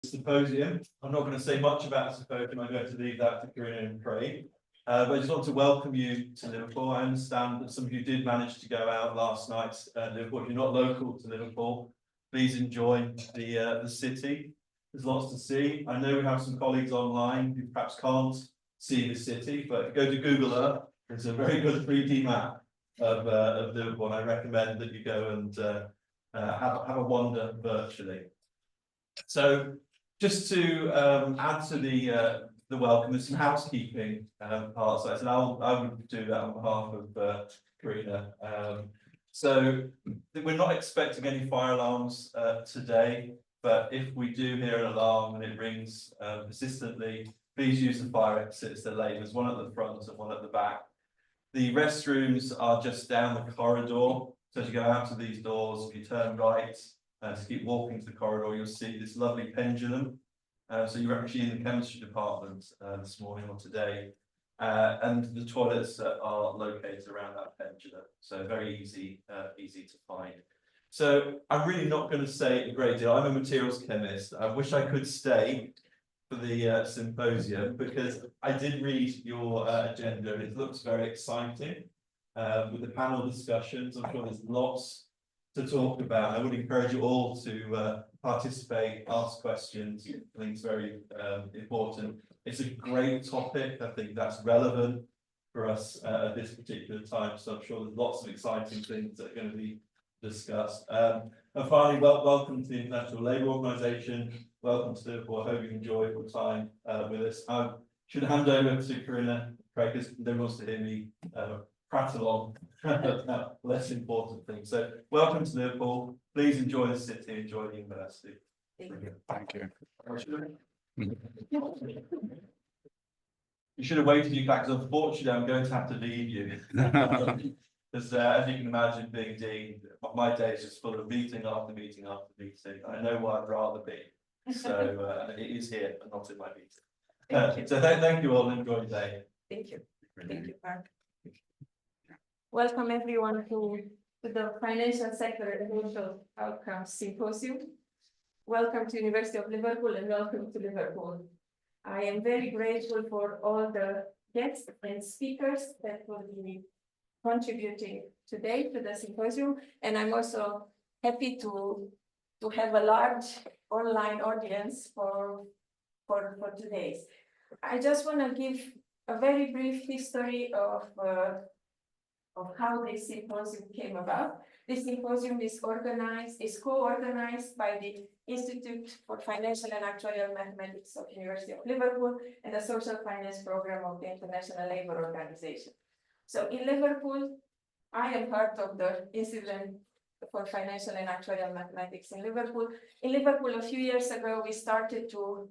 symposium. I'm not going to say much about the symposium. I'm going to leave that to Corina and Craig. But I just want to welcome you to Liverpool. I understand that some of you did manage to go out last night to Liverpool. If you're not local to Liverpool, please enjoy the city. There's lots to see. I know we have some colleagues online who perhaps can't see the city, but if you go to Google Earth, there's a very good 3D map of Liverpool, and I recommend that you go and have a wander virtually. So just to add to the welcome, there's some housekeeping parts, and I would do that on behalf of Corina. So we're not expecting any fire alarms today, but if we do hear an alarm and it rings persistently, please use the fire exits. They're laid. There's one at the front and one at the back. The restrooms are just down the corridor. So as you go out of these doors, if you turn right, to keep walking to the corridor, you'll see this lovely pendulum. So you're actually in the chemistry department this morning or today. And the toilets are located around that pendulum. So very easy to find. So I'm really not going to say a great deal. I'm a materials chemist. I wish I could stay for the symposium, because I did read your agenda and it looks very exciting with the panel discussions. I'm sure there's lots to talk about. I would encourage you all to participate, ask questions. I think it's very important. It's a great topic. I think that's relevant for us at this particular time. So I'm sure there's lots of exciting things that are going to be discussed. And finally, welcome to the International Labour Organization. Welcome to Liverpool. I hope you enjoyed your time with us. I should hand over to Corina, Craig, because no one wants to hear me prattle on about less important things. So welcome to Liverpool. Please enjoy the city, enjoy the university. Thank you. You should have waited for you back, because unfortunately I'm going to have to leave you. Because as you can imagine, being dean, my day is just full of meeting after meeting after meeting. I know where I'd rather be. So it is here, but not in my meeting. So thank you all and enjoy the day. Thank you. Thank you, Mark. Welcome everyone to the Financial Sector and Social Outcomes Symposium. Welcome to University of Liverpool and welcome to Liverpool. I am very grateful for all the guests and speakers that will be contributing today to the symposium, and I'm also happy to have a large online audience for today's. I just want to give a very brief history of how this symposium came about. This symposium is co-organized by the Institute for Financial and Actuarial Mathematics of University of Liverpool and the Social Finance Program of the International Labour Organization. So in Liverpool, I am part of the Institute for Financial and Actuarial Mathematics in Liverpool. In Liverpool, a few years ago, we started to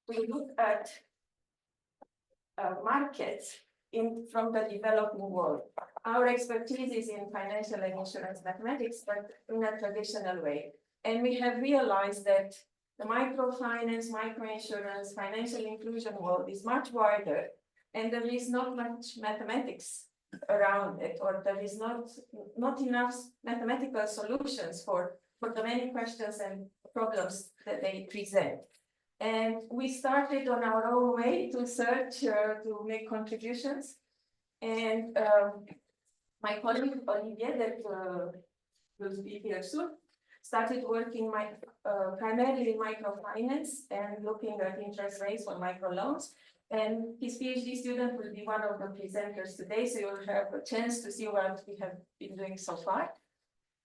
look at markets from the developing world. Our expertise is in financial and insurance mathematics, but in a traditional way. And we have realized that the microfinance, microinsurance, financial inclusion world is much wider, and there is not much mathematics around it, or there is not enough mathematical solutions for the many questions and problems that they present. And we started on our own way to search, to make contributions. And my colleague Olivier, that will be here soon, started working primarily in microfinance and looking at interest rates for microloans. And his PhD student will be one of the presenters today, so you'll have a chance to see what we have been doing so far.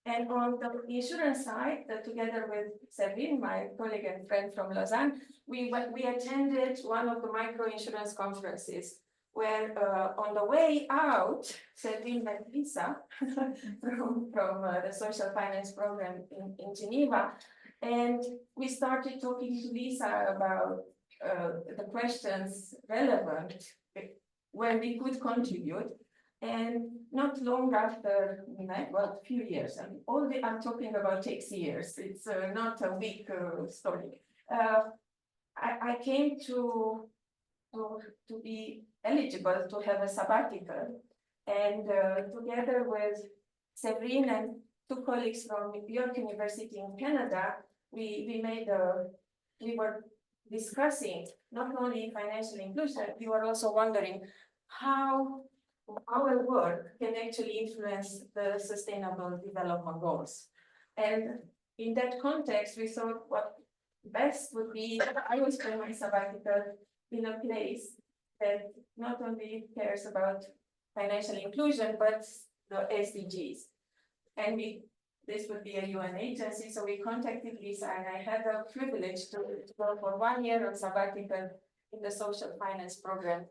And on the insurance side, together with Sabine, my colleague and friend from Lausanne, we attended one of the microinsurance conferences, where on the way out, Sabine met Lisa from the social finance program in Geneva. And we started talking to Lisa about the questions relevant when we could contribute. And not long after we met, well, a few years, and I'm talking about takes years, it's not a week story. I came to be eligible to have a sabbatical, and together with Severine and two colleagues from York University in Canada, we made a we were discussing not only financial inclusion, we were also wondering how our work can actually influence the sustainable development goals. And in that context, we thought what best would be, I will spend my sabbatical in a place that not only cares about financial inclusion, but the SDGs. And this would be a UN agency, so we contacted Lisa, and I had the privilege to go for 1 year on sabbatical in the social finance program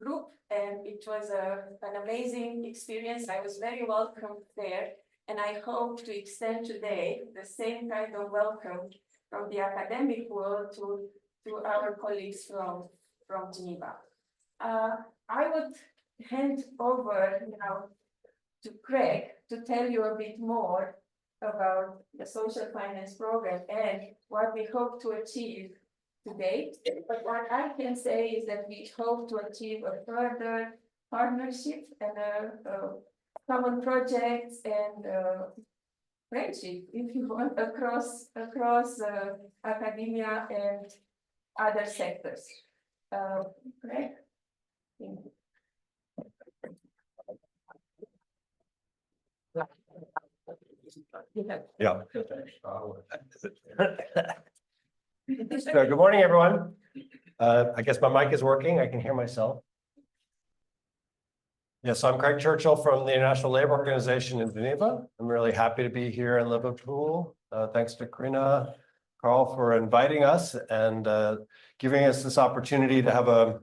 group, and it was an amazing experience. I was very welcome there, and I hope to extend today the same kind of welcome from the academic world to our colleagues from Geneva. I would hand over now to Craig to tell you a bit more about the social finance program and what we hope to achieve to date. But what I can say is that we hope to achieve a further partnership and common projects and friendship, if you want, across academia and other sectors. Craig? Thank you. Yeah. So good morning, everyone. I guess my mic is working. I can hear myself. Yes, I'm Craig Churchill from the International Labour Organization in Geneva. I'm really happy to be here in Liverpool. Thanks to Corina, Carl, for inviting us and giving us this opportunity to have a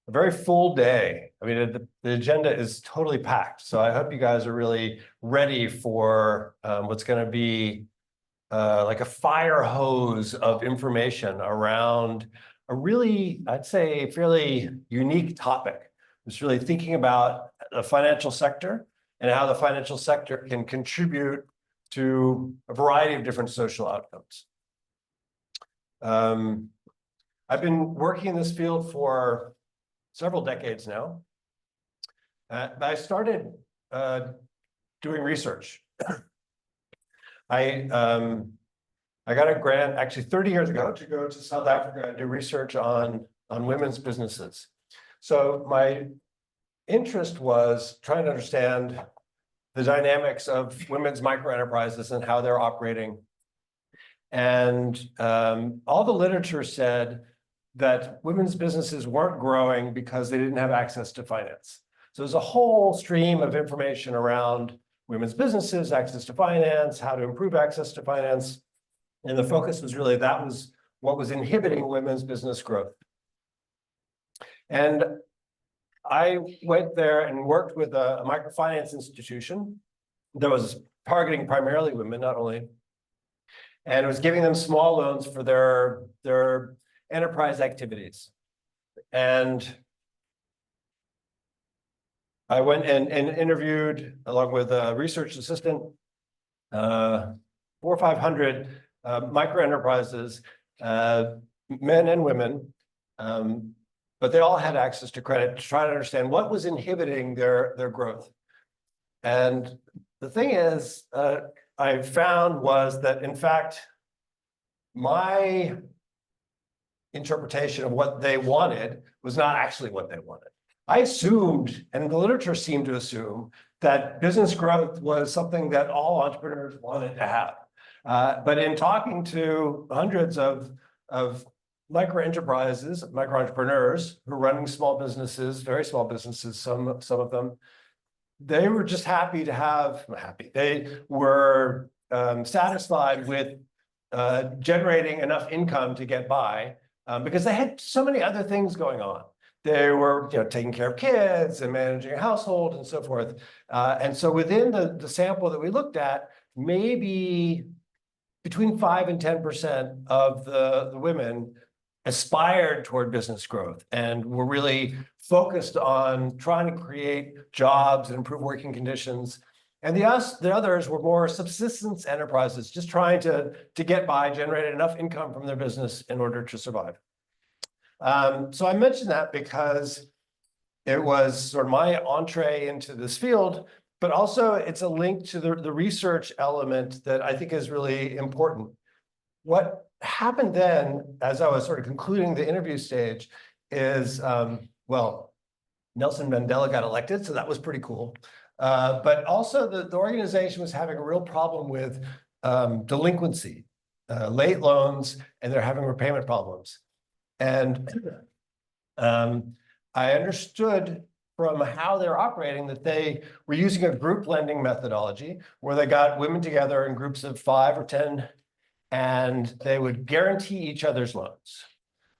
very full day. I mean, the agenda is totally packed. So I hope you guys are really ready for what's going to be like a fire hose of information around a really, I'd say, fairly unique topic. It's really thinking about the financial sector and how the financial sector can contribute to a variety of different social outcomes. I've been working in this field for several decades now. I started doing research. I got a grant actually 30 years ago to go to South Africa and do research on women's businesses. So my interest was trying to understand the dynamics of women's microenterprises and how they're operating. And all the literature said that women's businesses weren't growing because they didn't have access to finance. So there's a whole stream of information around women's businesses, access to finance, how to improve access to finance. And the focus was really that was what was inhibiting women's business growth. And I went there and worked with a microfinance institution that was targeting primarily women, not only, and it was giving them small loans for their enterprise activities. And I went and interviewed, along with a research assistant, 400 or 500 microenterprises, men and women, but they all had access to credit to try to understand what was inhibiting their growth. And the thing is, I found was that, in fact, my interpretation of what they wanted was not actually what they wanted. I assumed, and the literature seemed to assume, that business growth was something that all entrepreneurs wanted to have. But in talking to hundreds of micro-enterprises, micro-entrepreneurs who are running small businesses, very small businesses, some of them, they were just happy to have, they were satisfied with generating enough income to get by, because they had so many other things going on. They were, taking care of kids and managing a household and so forth. And so within the sample that we looked at, maybe between 5 and 10% of the women aspired toward business growth and were really focused on trying to create jobs and improve working conditions. And the others were more subsistence enterprises, just trying to get by, generate enough income from their business in order to survive. So I mentioned that because it was sort of my entree into this field, but also it's a link to the research element that I think is really important. What happened then, as I was sort of concluding the interview stage, is, well, Nelson Mandela got elected, so that was pretty cool. But also the organization was having a real problem with delinquency, late loans, and they're having repayment problems. And I understood from how they're operating that they were using a group lending methodology where they got women together in groups of 5 or 10, and they would guarantee each other's loans.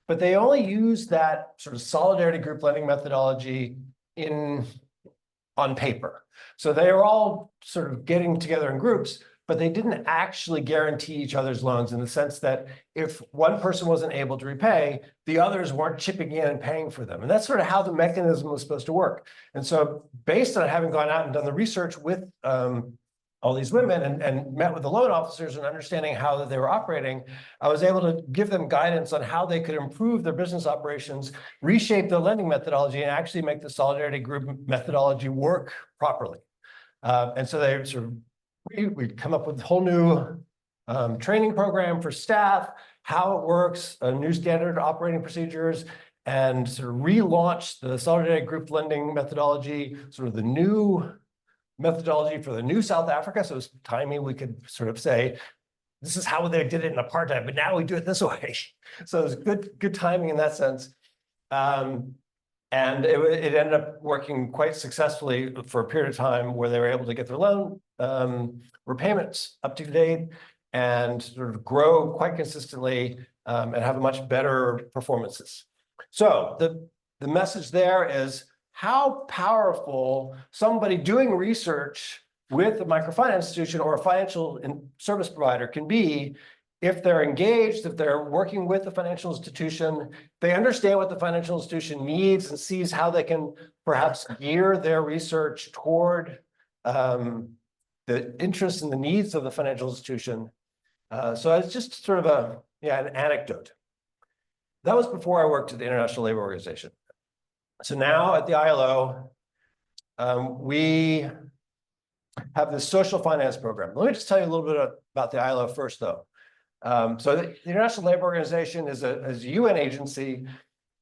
But they only used that sort of solidarity group lending methodology on paper. So they were all sort of getting together in groups, but they didn't actually guarantee each other's loans in the sense that if one person wasn't able to repay, the others weren't chipping in and paying for them. And that's sort of how the mechanism was supposed to work. And so based on having gone out and done the research with all these women and met with the loan officers and understanding how they were operating, I was able to give them guidance on how they could improve their business operations, reshape their lending methodology, and actually make the solidarity group methodology work properly. And so they sort of, we'd come up with a whole new training program for staff, how it works, new standard operating procedures, and sort of relaunch the solidarity group lending methodology, sort of the new methodology for the new South Africa. So it was timing, we could sort of say, this is how they did it in apartheid, but now we do it this way. So it was good timing in that sense. And it ended up working quite successfully for a period of time where they were able to get their loan repayments up to date and sort of grow quite consistently and have much better performances. So the message there is how powerful somebody doing research with a microfinance institution or a financial service provider can be if they're engaged, if they're working with the financial institution, they understand what the financial institution needs and sees how they can perhaps gear their research toward the interests and the needs of the financial institution. So it's just sort of an anecdote. That was before I worked at the International Labor Organization. So now at the ILO, we have this social finance program. Let me just tell you a little bit about the ILO first, though. So the International Labor Organization is a UN agency,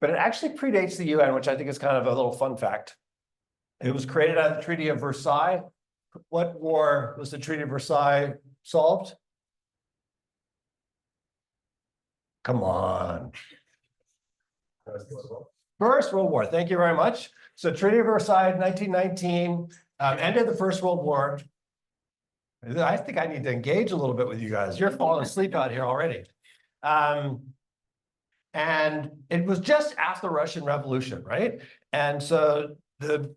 but it actually predates the UN, which I think is kind of a little fun fact. It was created out of the Treaty of Versailles. What war was the Treaty of Versailles solved? Come on. First World War. Thank you very much. So Treaty of Versailles, 1919, ended the First World War. I think I need to engage a little bit with you guys. You're falling asleep out here already. And it was just after the Russian Revolution, right? And so the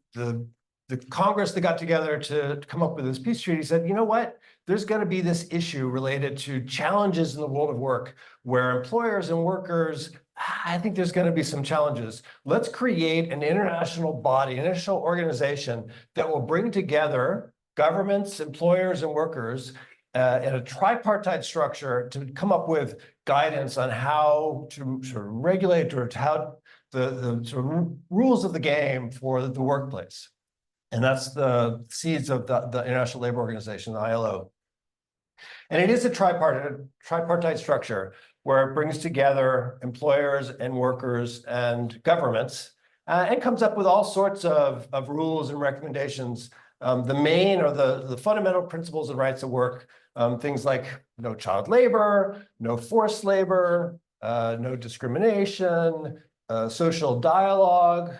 Congress that got together to come up with this peace treaty said, you know what? There's going to be this issue related to challenges in the world of work where employers and workers, I think there's going to be some challenges. Let's create an international body, an international organization that will bring together governments, employers, and workers in a tripartite structure to come up with guidance on how to sort of regulate or how the sort of rules of the game for the workplace. And that's the seeds of the International Labor Organization, the ILO. And it is a tripartite structure where it brings together employers and workers and governments and comes up with all sorts of rules and recommendations. The main or the fundamental principles and rights of work, things like no child labor, no forced labor, no discrimination, social dialogue.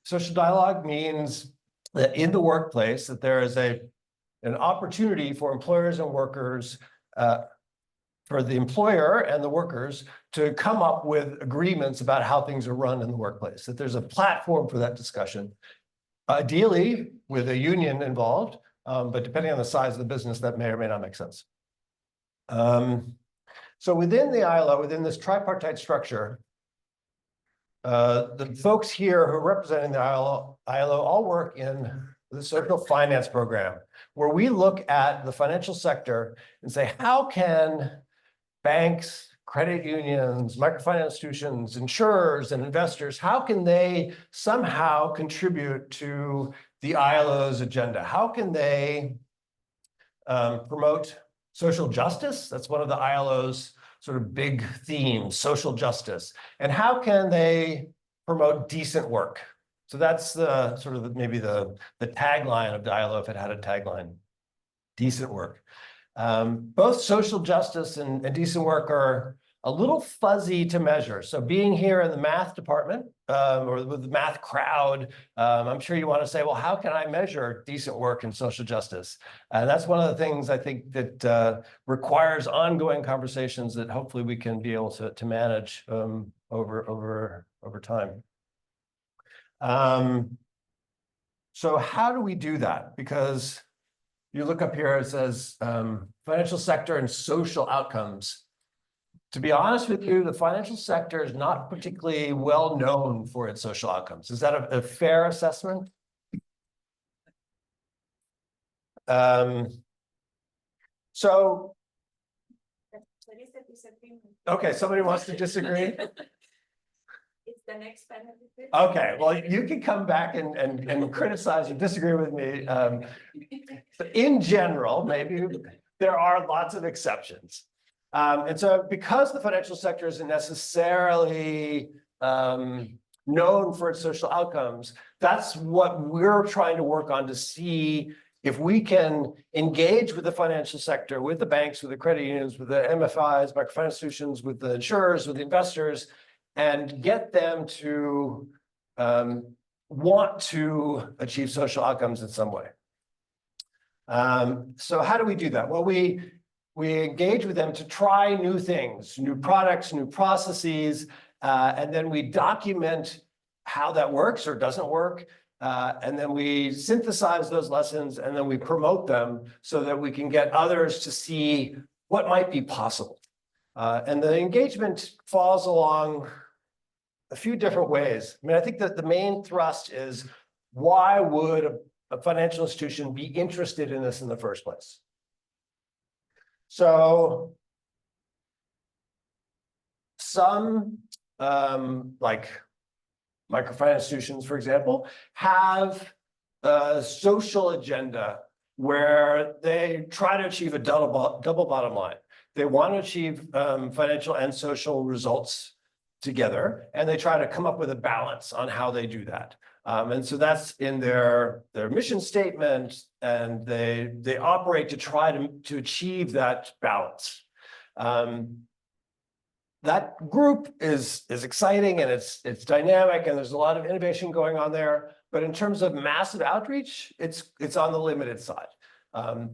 Social dialogue means that in the workplace that there is an opportunity for employers and workers, for the employer and the workers to come up with agreements about how things are run in the workplace, that there's a platform for that discussion. Ideally, with a union involved, but depending on the size of the business, that may or may not make sense. So within the ILO, within this tripartite structure, the folks here who are representing the ILO all work in the social finance program, where we look at the financial sector and say, how can banks, credit unions, microfinance institutions, insurers, and investors, how can they somehow contribute to the ILO's agenda? How can they promote social justice? That's one of the ILO's sort of big themes, social justice, and how can they promote decent work? So that's the sort of maybe the tagline of Dialogue, if it had a tagline, decent work. Both social justice and decent work are a little fuzzy to measure. So being here in the math department or with the math crowd, I'm sure you want to say, well, how can I measure decent work in social justice? And that's one of the things I think that requires ongoing conversations that hopefully we can be able to manage over time. So how do we do that? Because you look up here, it says financial sector and social outcomes. To be honest with you, the financial sector is not particularly well known for its social outcomes. Is that a fair assessment? So, okay, somebody wants to disagree? It's the next benefit. Okay, well, you can come back and criticize or disagree with me. But in general, maybe there are lots of exceptions. And so because the financial sector isn't necessarily known for its social outcomes, that's what we're trying to work on to see if we can engage with the financial sector, with the banks, with the credit unions, with the MFIs, microfinance institutions, with the insurers, with the investors, and get them to want to achieve social outcomes in some way. So how do we do that? Well, we engage with them to try new things, new products, new processes, and then we document how that works or doesn't work. And then we synthesize those lessons and then we promote them so that we can get others to see what might be possible. And the engagement falls along a few different ways. I mean, I think that the main thrust is why would a financial institution be interested in this in the first place? So some like microfinance institutions, for example, have a social agenda where they try to achieve a double bottom line. They want to achieve financial and social results together, and they try to come up with a balance on how they do that. And so that's in their mission statement, and they operate to try to achieve that balance. That group is exciting and it's dynamic, and there's a lot of innovation going on there. But in terms of massive outreach, it's on the limited side.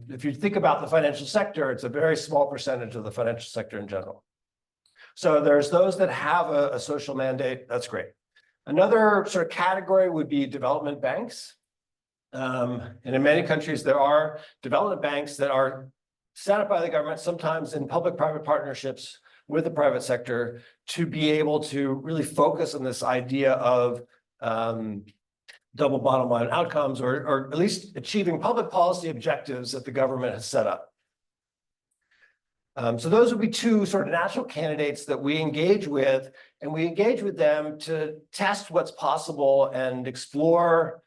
If you think about the financial sector, it's a very small percentage of the financial sector in general. So there's those that have a social mandate. That's great. Another sort of category would be development banks. And in many countries, there are development banks that are set up by the government, sometimes in public-private partnerships with the private sector, to be able to really focus on this idea of double bottom line outcomes, or at least achieving public policy objectives that the government has set up. So those would be two sort of natural candidates that we engage with, and we engage with them to test what's possible and explore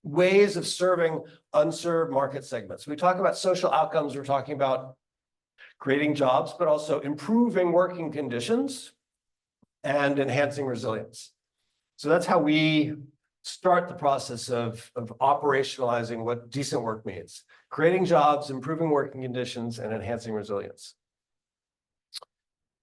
ways of serving unserved market segments. We talk about social outcomes, we're talking about creating jobs, but also improving working conditions and enhancing resilience. So that's how we start the process of operationalizing what decent work means: creating jobs, improving working conditions, and enhancing resilience.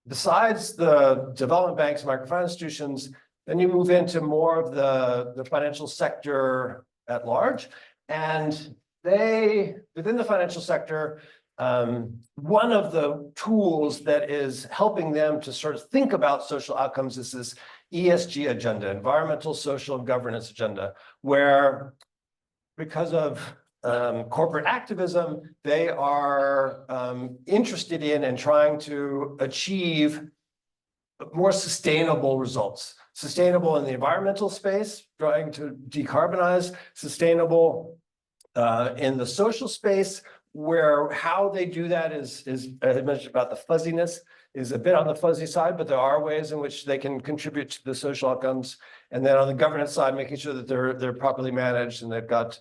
Besides the development banks, microfinance institutions, then you move into more of the financial sector at large. And within the financial sector, one of the tools that is helping them to sort of think about social outcomes is this ESG agenda, environmental, social, and governance agenda, where because of corporate activism, they are interested in and trying to achieve more sustainable results. Sustainable in the environmental space, trying to decarbonize, sustainable in the social space, where how they do that is, as I mentioned about the fuzziness, is a bit on the fuzzy side, but there are ways in which they can contribute to the social outcomes. And then on the governance side, making sure that they're properly managed and they've got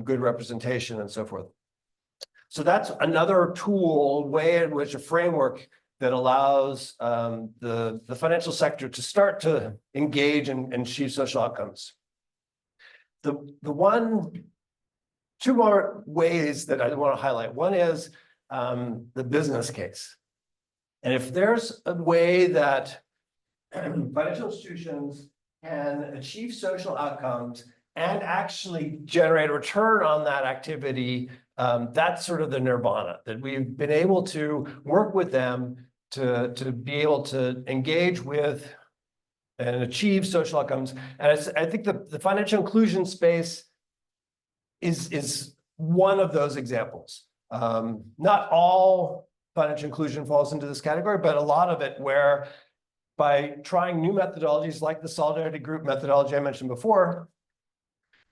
good representation and so forth. So that's another tool, way in which a framework that allows the financial sector to start to engage and achieve social outcomes. Two more ways that I want to highlight. One is the business case. And if there's a way that financial institutions can achieve social outcomes and actually generate a return on that activity, that's sort of the nirvana, that we've been able to work with them to be able to engage with and achieve social outcomes. And I think the financial inclusion space is one of those examples. Not all financial inclusion falls into this category, but a lot of it where by trying new methodologies like the solidarity group methodology I mentioned before,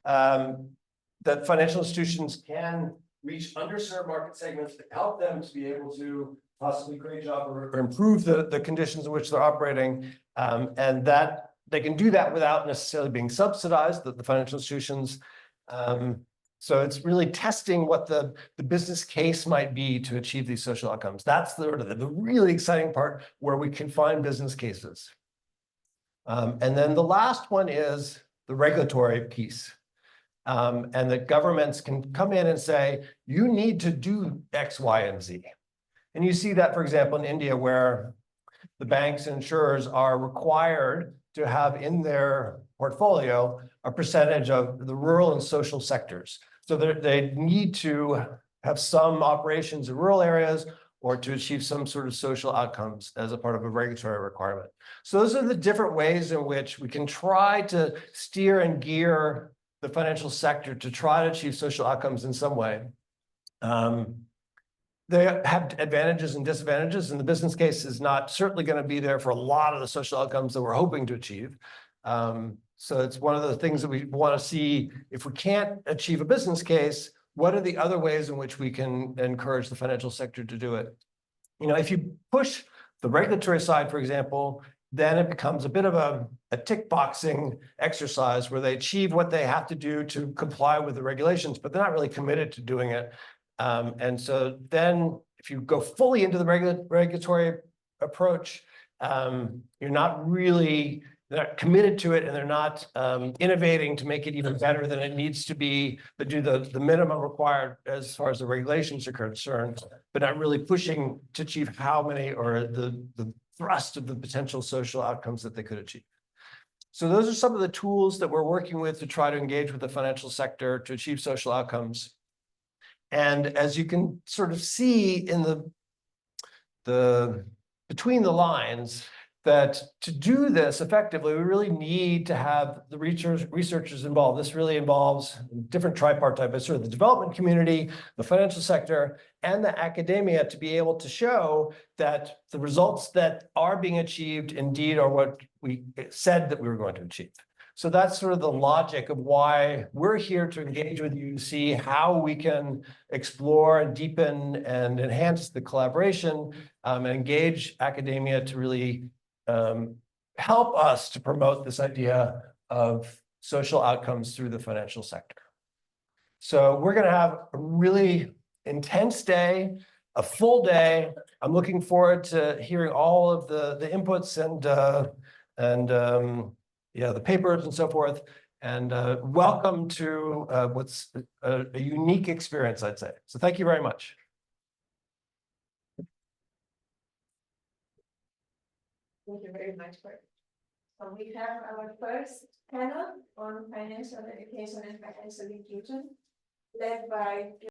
that financial institutions can reach underserved market segments to help them to be able to possibly create jobs or improve the conditions in which they're operating, and that they can do that without necessarily being subsidized, that the financial institutions. So it's really testing what the business case might be to achieve these social outcomes. That's the really exciting part where we can find business cases. And then the last one is the regulatory piece. And that governments can come in and say, you need to do X, Y, and Z. And you see that, for example, in India, where the banks and insurers are required to have in their portfolio a percentage of the rural and social sectors. So they need to have some operations in rural areas or to achieve some sort of social outcomes as a part of a regulatory requirement. So those are the different ways in which we can try to steer and gear the financial sector to try to achieve social outcomes in some way. They have advantages and disadvantages, and the business case is not certainly going to be there for a lot of the social outcomes that we're hoping to achieve. So it's one of the things that we want to see. If we can't achieve a business case, what are the other ways in which we can encourage the financial sector to do it? You know, if you push the regulatory side, for example, then it becomes a bit of a tick boxing exercise where they achieve what they have to do to comply with the regulations, but they're not really committed to doing it. And so then if you go fully into the regulatory approach, you're not really committed to it, and they're not innovating to make it even better than it needs to be, but do the minimum required as far as the regulations are concerned, but not really pushing to achieve how many or the thrust of the potential social outcomes that they could achieve. So those are some of the tools that we're working with to try to engage with the financial sector to achieve social outcomes. And as you can sort of see in the between the lines, that to do this effectively, we really need to have the researchers involved. This really involves different tripartite, but sort of the development community, the financial sector, and the academia to be able to show that the results that are being achieved indeed are what we said that we were going to achieve. So that's sort of the logic of why we're here to engage with you to see how we can explore and deepen and enhance the collaboration and engage academia to really help us to promote this idea of social outcomes through the financial sector. So we're going to have a really intense day, a full day. I'm looking forward to hearing all of the inputs and the papers and so forth. And welcome to what's a unique experience, I'd say. So thank you very much. Thank you very much. So we have our first panel on financial education and financial inclusion, led by